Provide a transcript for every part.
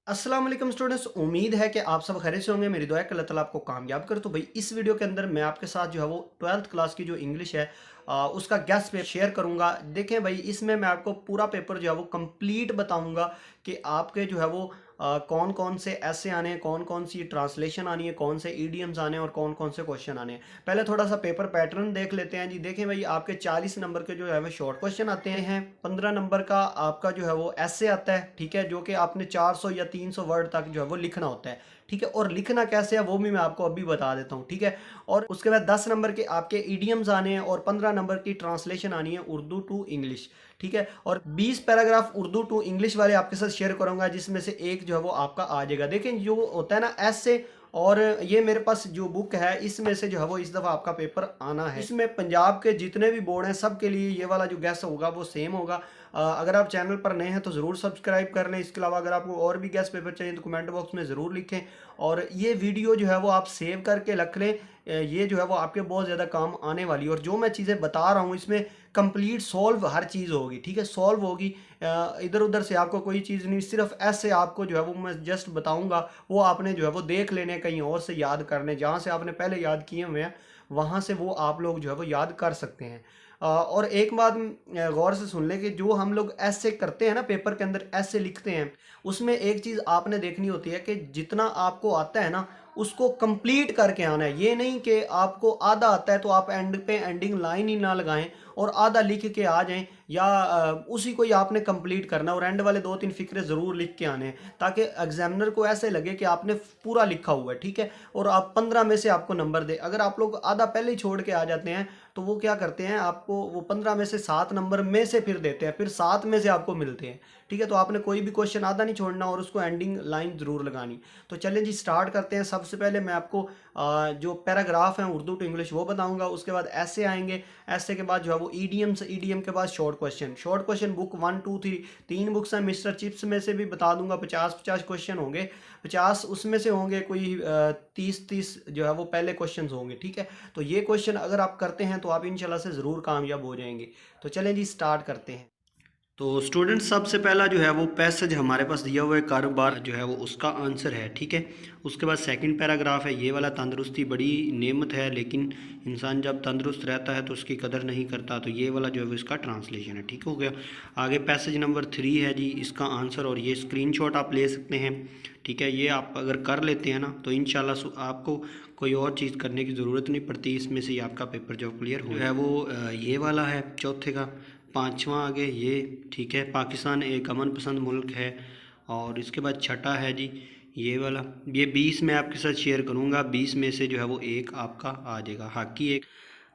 अस्सलाम वालेकुम स्टूडेंट्स, उम्मीद है कि आप सब खैरियत से होंगे। मेरी दुआ है कि अल्लाह ताला आपको कामयाब करे। तो भाई इस वीडियो के अंदर मैं आपके साथ जो है वो 12th क्लास की जो इंग्लिश है उसका गेस्ट पेपर शेयर करूंगा। देखें भाई, इसमें मैं आपको पूरा पेपर जो है वो कंप्लीट बताऊंगा कि आपके जो है वो कौन कौन से ऐसे आने हैं, कौन कौन सी ट्रांसलेशन आनी है, कौन से ईडियम्स आने हैं और कौन कौन से क्वेश्चन आने हैं। पहले थोड़ा सा पेपर पैटर्न देख लेते हैं जी। देखें भाई, आपके 40 नंबर के जो है वो शॉर्ट क्वेश्चन आते हैं। 15 नंबर का आपका जो है वो ऐसे आता है, ठीक है, जो कि आपने 400 या 300 वर्ड तक जो है वो लिखना होता है, ठीक है। और लिखना कैसे है वो भी मैं आपको अभी बता देता हूँ, ठीक है। और उसके बाद 10 नंबर के आपके ईडियम्स आने हैं और 15 नंबर की ट्रांसलेशन आनी है उर्दू टू इंग्लिश, ठीक है। और 20 पैराग्राफ उर्दू टू इंग्लिश वाले आपके साथ शेयर करूंगा, जिसमें से एक जो है वो आपका आ जाएगा। देखें, जो होता है ना ऐसे, और ये मेरे पास जो बुक है इसमें से जो है वो इस दफ़ा आपका पेपर आना है। इसमें पंजाब के जितने भी बोर्ड हैं सब के लिए ये वाला जो गैस होगा वो सेम होगा। अगर आप चैनल पर नए हैं तो ज़रूर सब्सक्राइब कर लें। इसके अलावा अगर आपको और भी गैस पेपर चाहिए तो कमेंट बॉक्स में ज़रूर लिखें। और ये वीडियो जो है वो आप सेव करके रख लें। ये जो है वो आपके बहुत ज़्यादा काम आने वाली है। और जो मैं चीज़ें बता रहा हूँ इसमें कंप्लीट सॉल्व हर चीज़ होगी, ठीक है, सॉल्व होगी। इधर उधर से आपको कोई चीज़ नहीं, सिर्फ ऐसे आपको जो है वो मैं जस्ट बताऊंगा, वो आपने जो है वो देख लेने, कहीं और से याद करने, जहाँ से आपने पहले याद किए हुए हैं वहाँ से वो आप लोग जो है वो याद कर सकते हैं। और एक बात गौर से सुन लें कि जो हम लोग ऐसे करते हैं ना, पेपर के अंदर ऐसे लिखते हैं, उसमें एक चीज़ आपने देखनी होती है कि जितना आपको आता है ना उसको कंप्लीट करके आना है। ये नहीं कि आपको आधा आता है तो आप एंड पे एंडिंग लाइन ही ना लगाएं और आधा लिख के आ जाएं, या उसी को ही आपने कंप्लीट करना, और एंड वाले 2-3 फिक्रे ज़रूर लिख के आने हैं, ताकि एग्जामिनर को ऐसे लगे कि आपने पूरा लिखा हुआ है, ठीक है। और आप 15 में से आपको नंबर दे। अगर आप लोग आधा पहले ही छोड़ के आ जाते हैं तो वो क्या करते हैं, आपको वो 15 में से 7 नंबर में से फिर देते हैं, फिर 7 में से आपको मिलते हैं, ठीक है। तो आपने कोई भी क्वेश्चन आधा नहीं छोड़ना और उसको एंडिंग लाइन ज़रूर लगानी। तो चलें जी, स्टार्ट करते हैं। सबसे पहले मैं आपको जो पैराग्राफ हैं उर्दू टू इंग्लिश वो बताऊंगा। उसके बाद ऐसे आएंगे, ऐसे के बाद जो है वो ईडीएम्स, ईडीएम के बाद short question. Short question book 1 2 3 3 books हैं। मिस्टर चिप्स में से भी बता दूंगा, 50-50 क्वेश्चन होंगे। 50 उसमें से होंगे कोई 30-30 जो है वो पहले क्वेश्चन होंगे, ठीक है। तो ये क्वेश्चन अगर आप करते हैं तो आप इंशाल्लाह से ज़रूर कामयाब हो जाएंगे। तो चलें जी, स्टार्ट करते हैं। तो स्टूडेंट, सबसे पहला जो है वो पैसेज हमारे पास दिया हुआ है, कारोबार जो है वो उसका आंसर है, ठीक है। उसके बाद सेकंड पैराग्राफ है ये वाला, तंदुरुस्ती बड़ी नेमत है लेकिन इंसान जब तंदुरुस्त रहता है तो उसकी कदर नहीं करता, तो ये वाला जो है वो इसका ट्रांसलेशन है, ठीक हो गया। आगे पैसेज नंबर 3 है जी, इसका आंसर, और ये स्क्रीनशॉट आप ले सकते हैं, ठीक है। ये आप अगर कर लेते हैं ना तो इंशाल्लाह आपको कोई और चीज़ करने की ज़रूरत नहीं पड़ती, इसमें से ही आपका पेपर जो क्लियर हो है वो ये वाला है चौथे का। पांचवा आगे ये, ठीक है, पाकिस्तान एक अमन पसंद मुल्क है। और इसके बाद छठा है जी ये वाला, ये 20 मैं आपके साथ शेयर करूँगा, 20 में से जो है वो एक आपका आ जाएगा, हॉकी एक।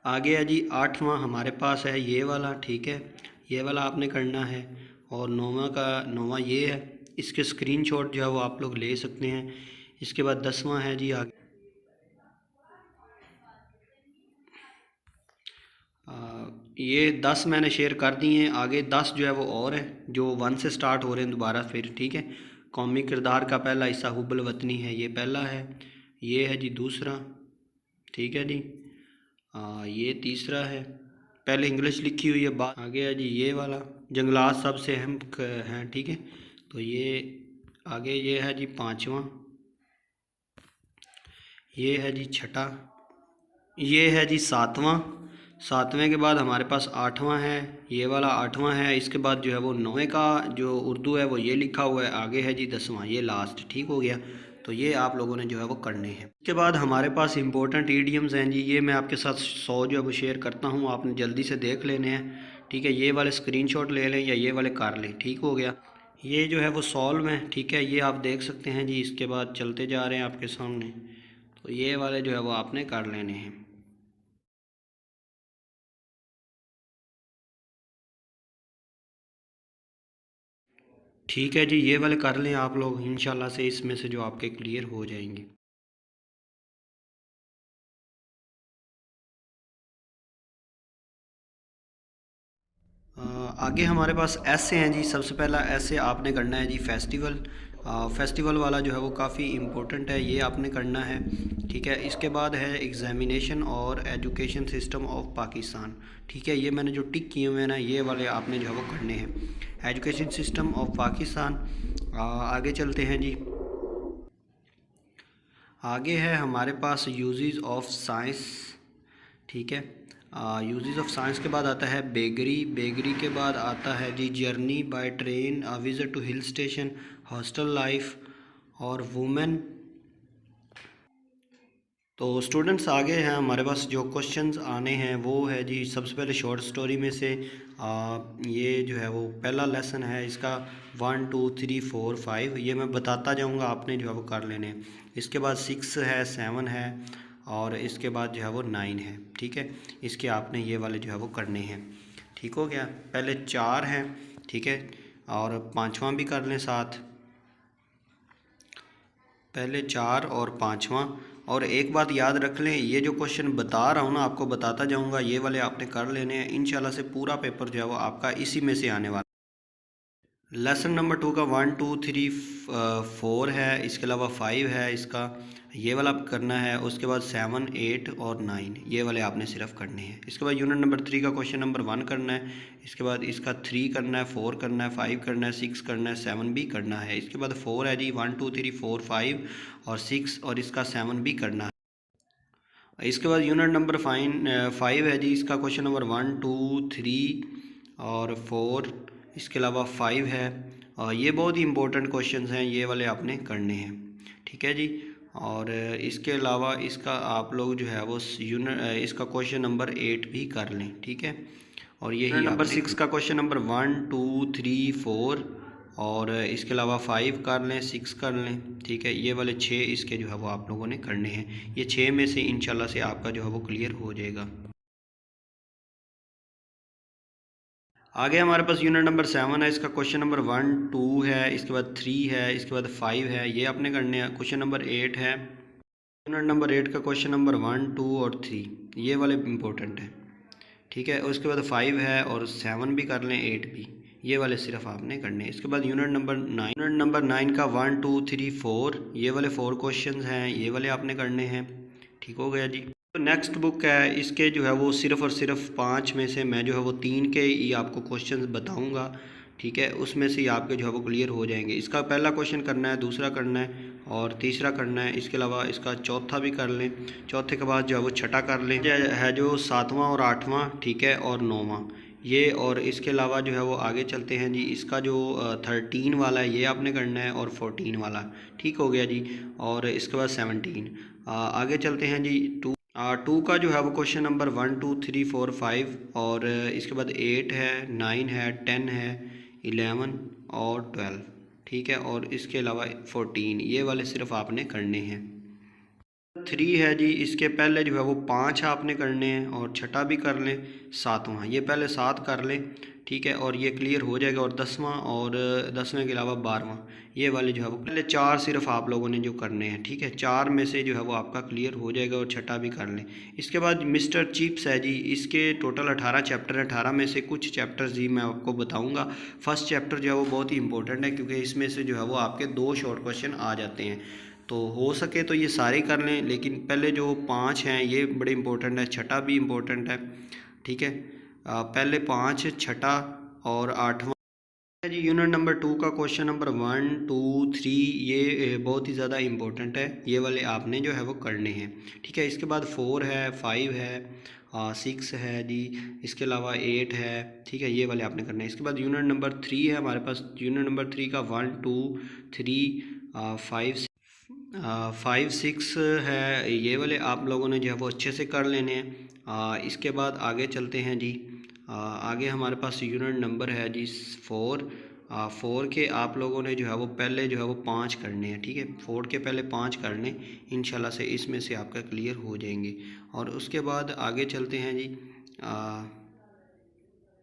आगे है जी आठवां हमारे पास है ये वाला, ठीक है, ये वाला आपने करना है। और नौवां का नौवां ये है, इसके स्क्रीनशॉट जो है वो आप लोग ले सकते हैं। इसके बाद 10वां है जी आगे, ये 10 मैंने शेयर कर दिए हैं। आगे 10 जो है वो और है जो 1 से स्टार्ट हो रहे हैं दोबारा फिर, ठीक है। कौमी किरदार का पहला हिस्सा हुब्बुल वतनी है, ये पहला है। ये है जी दूसरा, ठीक है जी। ये तीसरा है, पहले इंग्लिश लिखी हुई है बात। आगे है जी ये वाला, जंगलात सबसे अहम हैं, ठीक है। तो ये आगे ये है जी पांचवा, ये है जी छठा, ये है जी सातवां। सातवें के बाद हमारे पास आठवां है, ये वाला आठवां है। इसके बाद जो है वो नौवें का जो उर्दू है वो ये लिखा हुआ है। आगे है जी 10वां, ये लास्ट, ठीक हो गया। तो ये आप लोगों ने जो है वो करने हैं। इसके बाद हमारे पास इंपॉर्टेंट ईडियम्स हैं जी, ये मैं आपके साथ 100 जो है वो शेयर करता हूँ, आपने जल्दी से देख लेने हैं, ठीक है। ये वाले स्क्रीनशॉट ले लें या ये वाले कर लें, ठीक हो गया। ये जो है वो सॉल्व है, ठीक है, ये आप देख सकते हैं जी। इसके बाद चलते जा रहे हैं आपके सामने, तो ये वाले जो है वो आपने कर लेने हैं। ठीक है जी, ये वाले कर लें आप लोग, इंशाल्लाह से इसमें से जो आपके क्लियर हो जाएंगे। आगे हमारे पास ऐसे हैं जी। सबसे पहला ऐसे आपने करना है जी फेस्टिवल। फेस्टिवल वाला जो है वो काफ़ी इम्पोर्टेंट है, ये आपने करना है, ठीक है। इसके बाद है एग्जामिनेशन और एजुकेशन सिस्टम ऑफ पाकिस्तान, ठीक है। ये मैंने जो टिक किए हुए हैं ना, ये वाले आपने जो है वो करने हैं। एजुकेशन सिस्टम ऑफ पाकिस्तान, आगे चलते हैं जी। आगे है हमारे पास यूजेस ऑफ साइंस, ठीक है। यूजेस ऑफ साइंस के बाद आता है बेगरी, बेगरी के बाद आता है जी journey by train, visit to hill station, hostel life और वुमेन। तो स्टूडेंट्स आगे हैं हमारे पास जो क्वेश्चंस आने हैं वो है जी, सबसे पहले शॉर्ट स्टोरी में से ये जो है वो पहला लेसन है इसका 1 2 3 4 5, ये मैं बताता जाऊंगा, आपने जो है वो कर लेने। इसके बाद 6 है, 7 है और इसके बाद जो है वो 9 है, ठीक है। इसके आपने ये वाले जो है वो करने हैं, ठीक हो गया। पहले 4 हैं, ठीक है, और पाँचवा भी कर लें साथ, पहले 4 और पाँचवा। और एक बात याद रख लें, ये जो क्वेश्चन बता रहा हूँ ना, आपको बताता जाऊँगा, ये वाले आपने कर लेने हैं। इंशाल्लाह से पूरा पेपर जो है वो आपका इसी में से आने वाला। लेसन नंबर 2 का 1 2 3 4 है, इसके अलावा 5 है इसका, ये वाला आप करना है। उसके बाद 7 8 और 9 ये वाले आपने सिर्फ करने हैं। इसके बाद यूनिट नंबर 3 का क्वेश्चन नंबर 1 करना है, इसके बाद इसका 3 करना है, 4 करना है, 5 करना है, 6 करना है, 7 भी करना है। इसके बाद 4 है जी, 1 2 3 4 5 और 6 और इसका 7 भी करना है। इसके बाद यूनिट नंबर 5 है जी, इसका क्वेश्चन नंबर 1 2 3 और 4, इसके अलावा 5 है। और ये बहुत ही इंपॉर्टेंट क्वेश्चंस हैं, ये वाले आपने करने हैं, ठीक है जी। और इसके अलावा इसका आप लोग जो है वो इसका क्वेश्चन नंबर 8 भी कर लें, ठीक है। और यही नंबर 6 का क्वेश्चन नंबर 1 2 3 4 और इसके अलावा 5 कर लें, 6 कर लें, ठीक है। ये वाले 6 इसके जो है वो आप लोगों ने करने हैं। ये 6 में से इंशाल्लाह से आपका जो है वो क्लियर हो जाएगा। आगे हमारे पास यूनिट नंबर 7 है, इसका क्वेश्चन नंबर 1 2 है, इसके बाद 3 है, इसके बाद 5 है, ये आपने करने हैं। क्वेश्चन नंबर 8 है, यूनिट नंबर 8 का क्वेश्चन नंबर 1 2 और 3 ये वाले इंपॉर्टेंट है, ठीक है। उसके बाद 5 है और 7 भी कर लें, 8 भी, ये वाले सिर्फ आपने करने हैं। इसके बाद यूनिट नंबर 9 का 1 2 3 4 ये वाले 4 क्वेश्चंस हैं, ये वाले आपने करने हैं, ठीक हो गया जी। तो नेक्स्ट बुक है, इसके जो है वो सिर्फ़ और सिर्फ 5 में से मैं जो है वो 3 के ही आपको क्वेश्चंस बताऊंगा, ठीक है। उसमें से ही आपके जो है वो क्लियर हो जाएंगे। इसका पहला क्वेश्चन करना है, दूसरा करना है और तीसरा करना है। इसके अलावा इसका चौथा भी कर लें, चौथे के बाद जो है वो छठा कर लें, है जो 7वां और 8वां, ठीक है, और 9वां ये। और इसके अलावा जो है वो आगे चलते हैं जी, इसका जो 13 वाला है ये आपने करना है और 14 वाला, ठीक हो गया जी। और इसके बाद 17 आगे चलते हैं जी। 2 का जो है वो क्वेश्चन नंबर 1 2 3 4 5 और इसके बाद 8 है, 9 है, 10 है, 11 और 12, ठीक है। और इसके अलावा 14 ये वाले सिर्फ आपने करने हैं। 3 है जी, इसके पहले जो है वो 5 आपने करने हैं और छठा भी कर लें, 7वां, ये पहले 7 कर लें, ठीक है, और ये क्लियर हो जाएगा। और 10वां और 10वें के अलावा 12वां ये वाले जो है वो पहले 4 सिर्फ आप लोगों ने जो करने हैं, ठीक है। 4 में से जो है वो आपका क्लियर हो जाएगा और छठा भी कर लें। इसके बाद मिस्टर चिप्स है जी, इसके टोटल 18 चैप्टर है, 18 में से कुछ चैप्टर्स जी मैं आपको बताऊँगा। फर्स्ट चैप्टर जो है वो बहुत ही इंपॉर्टेंट है क्योंकि इसमें से जो है वो आपके 2 शॉर्ट क्वेश्चन आ जाते हैं, तो हो सके तो ये सारे कर लें। लेकिन पहले जो 5 हैं ये बड़े इंपॉर्टेंट है, छठा भी इम्पोर्टेंट है, ठीक है। पहले 5, छठा और 8वां जी। यूनिट नंबर 2 का क्वेश्चन नंबर 1 2 3 ये बहुत ही ज़्यादा इम्पोर्टेंट है, ये वाले आपने जो है वो करने हैं, ठीक है। इसके बाद 4 है, 5 है, 6 है जी, इसके अलावा 8 है, ठीक है, ये वाले आपने करने हैं। इसके बाद यूनिट नंबर 3 है हमारे पास, यूनिट नंबर 3 का 1 2 3 5 6 है, ये वाले आप लोगों ने जो है वो अच्छे से कर लेने हैं। इसके बाद आगे चलते हैं जी। आगे हमारे पास यूनिट नंबर है जी 4। 4 के आप लोगों ने जो है वो पहले जो है वो 5 करने हैं, ठीक है। 4 के पहले 5 कर लें, इंशाल्लाह से इसमें से आपका क्लियर हो जाएंगे। और उसके बाद आगे चलते हैं जी।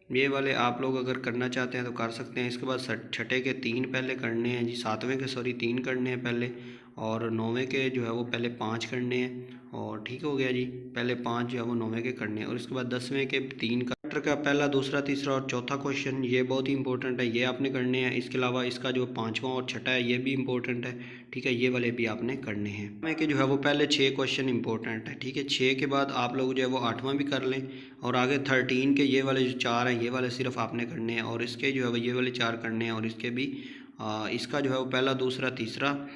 ये वाले आप लोग अगर करना चाहते हैं तो कर सकते हैं। इसके बाद छठे के 3 पहले करने हैं जी, 7वें के 3 करने हैं पहले, और 9वें के जो है वो पहले 5 करने हैं, और ठीक हो गया जी। पहले 5 जो है वो 9वें के करने हैं। और इसके बाद 10वें के 3 का पहला, दूसरा, तीसरा और चौथा क्वेश्चन ये बहुत ही इंपॉर्टेंट है, ये आपने करने हैं। इसके अलावा इसका जो 5वां और छठा है ये भी इंपॉर्टेंट है, ठीक है, ये वाले भी आपने करने हैं। में के जो है वो पहले 6 क्वेश्चन इंपॉर्टेंट है, ठीक है। 6 के बाद आप लोग जो है वो 8वां भी कर लें, और आगे 13 के ये वाले जो 4 हैं ये वाले सिर्फ आपने करने हैं, और इसके जो है वो ये वाले 4 करने हैं, और इसके भी इसका जो है वो पहला, दूसरा, तीसरा